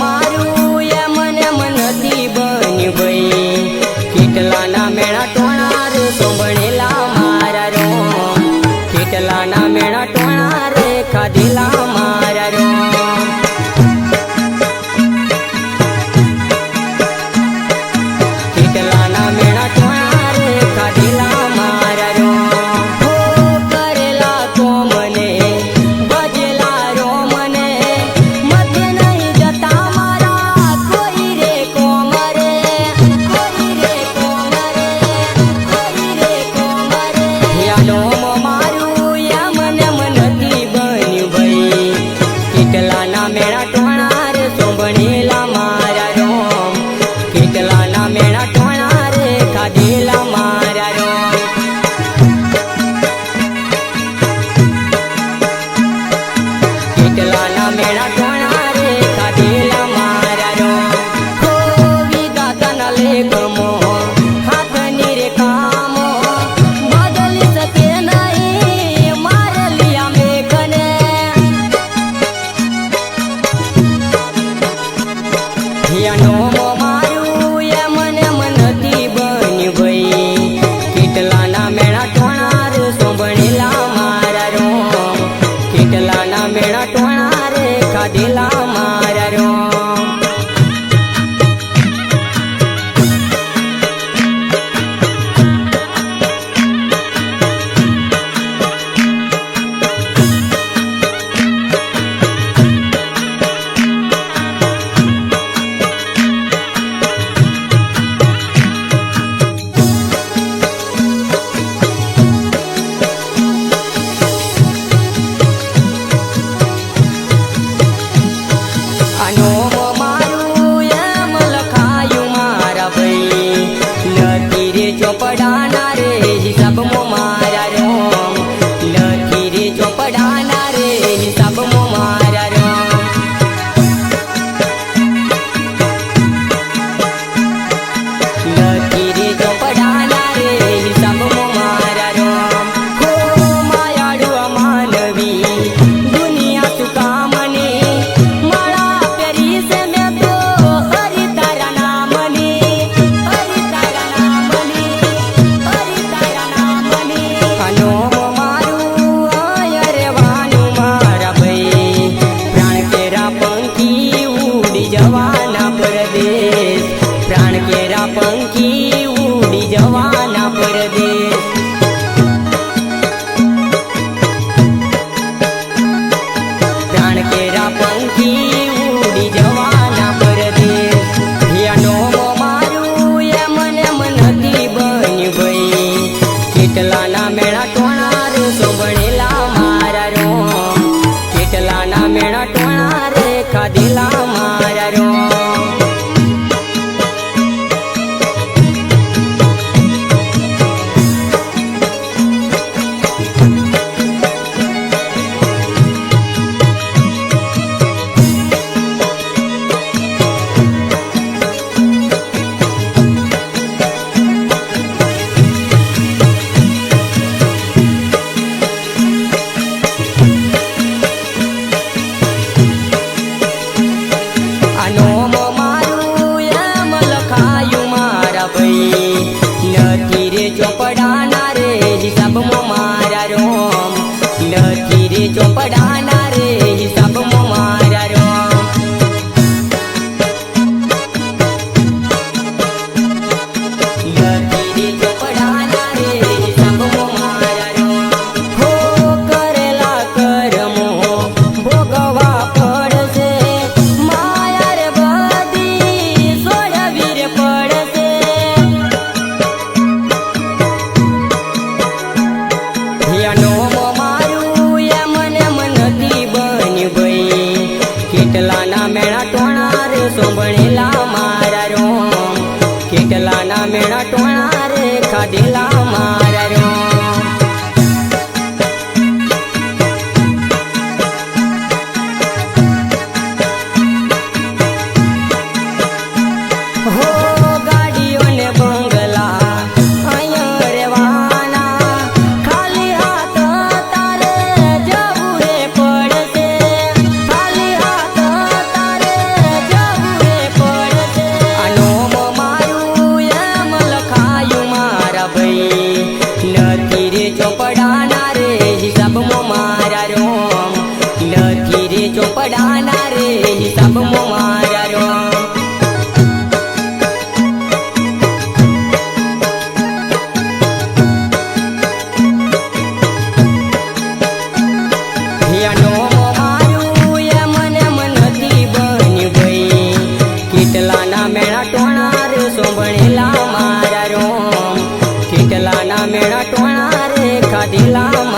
मारू या मने मनती बनी भई किटला ना मेणा टोणा रे सोंबणेला मारा रो किटला ना मेणा टोणा रे खाधेला मारा रो किटला ना मेणा टोणा रे खाधेला मारा रो हो करेला तो मने बजेला रो मने मते नहीं जता मारा कोई रे कोमरे यानो मारू या मने मनती बनी भई किटला ना मेणा टोणा रे सोंबणेला मारा रो किटला ना मेणा टोणा रे खाधेला मारा रो किटला ना मेणा टोणा रे खाधेला मारा रो हो विधाता लेखमो हाथ रे कामो बदली सके नहीं मार लिया मेघने यानो मारू या मने मनती बनी भई किटला ना मेणा टोणा रे सोंबणेला मारा रो किटला ना मेणा टोणा रे खाधेला मारा रो चौपड़ाना रे हिसाब मो मारा रो लखी रे चौपड़ाना रे हिसाब मो मारा रो लखी रे चौपड़ाना रे हिसाब मो मारा रो हो मायाड़ू मानवी दुनिया सुका मने माड़ा पेरी से मैं तो हरि तारा नामनी जवाना परदेश प्राण केरा पंखी उड़ी जवाना परदेश प्राण केरा पंखी उड़ी जवाना परदेश यानो मारू या मने मनती बनी भई किटला ना मेणा टोणा रे सोंबणेला मारा रो किटला ना मेणा टोणा रे खाधेला मारा रो लखी रे चौपड़ाना रे हिसाब मो मारा रो लखी रे चौपड़ाना रे हिसाब मो मारा रो लखी रे चौपड़ाना रे हिसाब मो मारा रो हो करेला करमो भोगवा पड़से माया रे बदी सोड़वी रे पड़से यानो मारू या मने मनती बनी भई किटला ना मेणा टोणा रे सोंबणेला मारा रो किटला ना मेणा टोणा रे खाधेला मारा रो हो गाड़ियों ने बंगला आया रे वाना खाली हाथ तारे जबूरे पड़से खाली हाथ तारे કેટલાના મેળા ટોણા રે ખાધેલા